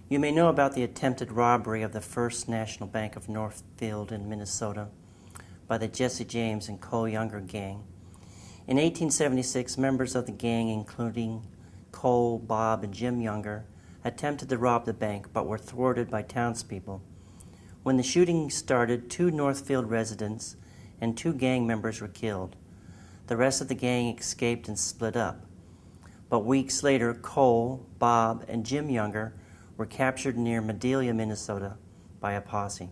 You may know about the attempted robbery of the First National Bank of Northfield in Minnesota by the Jesse James and Cole Younger gang. In 1876, members of the gang, including Cole, Bob, and Jim Younger, attempted to rob the bank but were thwarted by townspeople. When the shooting started, 2 Northfield residents and 2 gang members were killed. The rest of the gang escaped and split up. But weeks later, Cole, Bob, and Jim Younger were captured near Madelia, Minnesota, by a posse.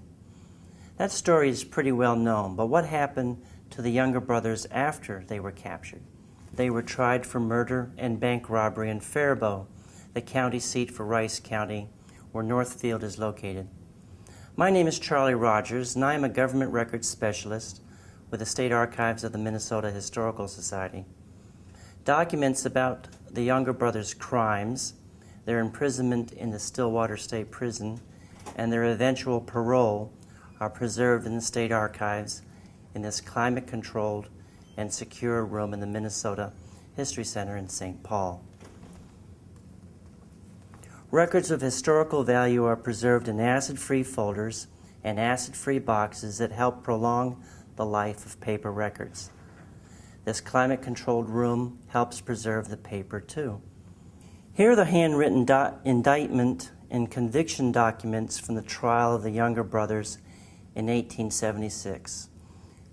That story is pretty well known, but what happened to the Younger brothers after they were captured? They were tried for murder and bank robbery in Faribault, the county seat for Rice County, where Northfield is located. My name is Charlie Rogers, and I am a government records specialist with the State Archives of the Minnesota Historical Society. Documents about the Younger brothers' crimes, their imprisonment in the Stillwater State Prison, and their eventual parole are preserved in the State Archives in this climate-controlled and secure room in the Minnesota History Center in St. Paul. Records of historical value are preserved in acid-free folders and acid-free boxes that help prolong the life of paper records. This climate-controlled room helps preserve the paper too. Here are the handwritten indictment and conviction documents from the trial of the Younger brothers in 1876.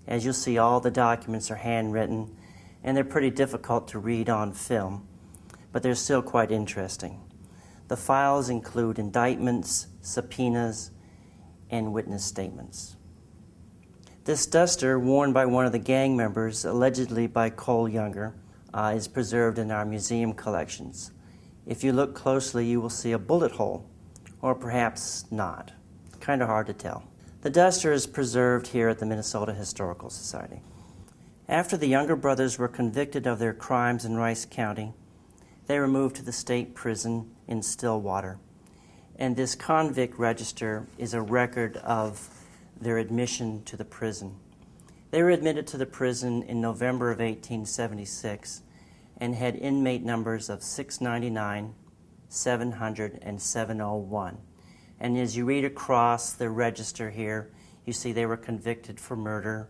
As you'll see, all the documents are handwritten, and they're pretty difficult to read on film, but they're still quite interesting. The files include indictments, subpoenas, and witness statements. This duster, worn by one of the gang members, allegedly by Cole Younger, is preserved in our museum collections. If you look closely, you will see a bullet hole, or perhaps not. Kind of hard to tell. The duster is preserved here at the Minnesota Historical Society. After the Younger brothers were convicted of their crimes in Rice County, they were moved to the state prison in Stillwater. And this convict register is a record of their admission to the prison. They were admitted to the prison in November of 1876 and had inmate numbers of 699, 700, and 701. And as you read across the register here, you see they were convicted for murder.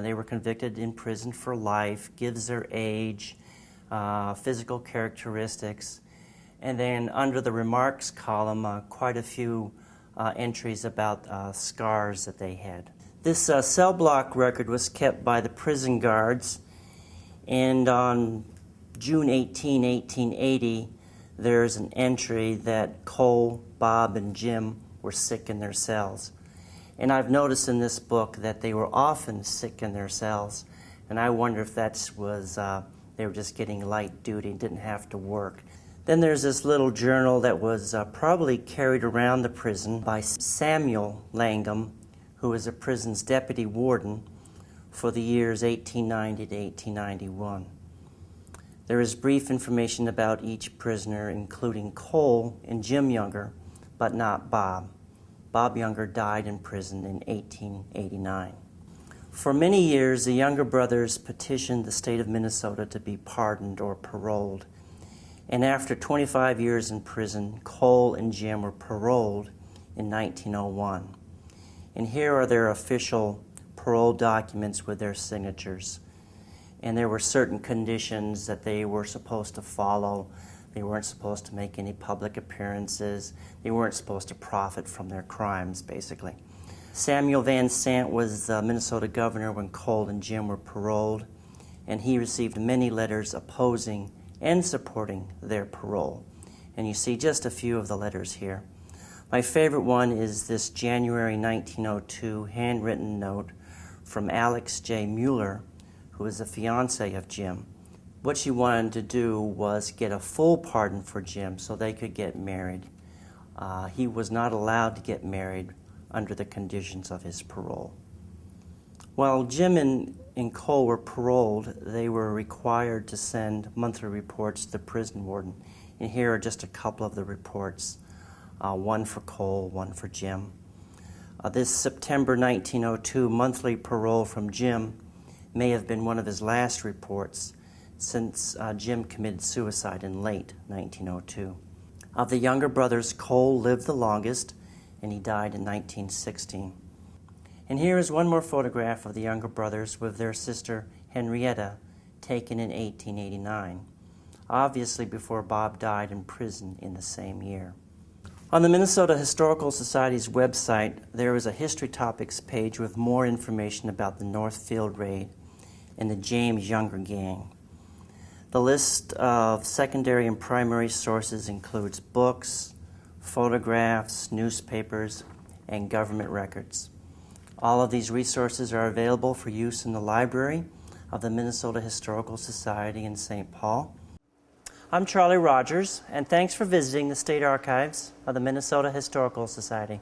They were convicted in prison for life, gives their age, physical characteristics, and then under the remarks column, quite a few entries about scars that they had. This cell block record was kept by the prison guards, and on June 18, 1880, there's an entry that Cole, Bob, and Jim were sick in their cells. And I've noticed in this book that they were often sick in their cells, and I wonder if that was they were just getting light duty and didn't have to work. Then there's this little journal that was probably carried around the prison by Samuel Langham, who was the prison's deputy warden for the years 1890 to 1891. There is brief information about each prisoner, including Cole and Jim Younger, but not Bob. Bob Younger died in prison in 1889. For many years, the Younger brothers petitioned the state of Minnesota to be pardoned or paroled. And after 25 years in prison, Cole and Jim were paroled in 1901. And here are their official parole documents with their signatures. And there were certain conditions that they were supposed to follow. They weren't supposed to make any public appearances. They weren't supposed to profit from their crimes, basically. Samuel Van Sant was the Minnesota governor when Cole and Jim were paroled, and he received many letters opposing and supporting their parole. And you see just a few of the letters here. My favorite one is this January 1902 handwritten note from Alex J. Mueller, who was the fiancé of Jim. What she wanted to do was get a full pardon for Jim so they could get married. He was not allowed to get married under the conditions of his parole. While Jim and Cole were paroled, they were required to send monthly reports to the prison warden. And here are just a couple of the reports, one for Cole, one for Jim. This September 1902 monthly parole from Jim may have been one of his last reports, since Jim committed suicide in late 1902. Of the younger brothers, Cole lived the longest, and he died in 1916. And here is one more photograph of the younger brothers with their sister Henrietta, taken in 1889, obviously before Bob died in prison in the same year. On the Minnesota Historical Society's website, there is a History Topics page with more information about the Northfield raid and the James Younger gang. The list of secondary and primary sources includes books, photographs, newspapers, and government records. All of these resources are available for use in the library of the Minnesota Historical Society in St. Paul. I'm Charlie Rogers, and thanks for visiting the State Archives of the Minnesota Historical Society.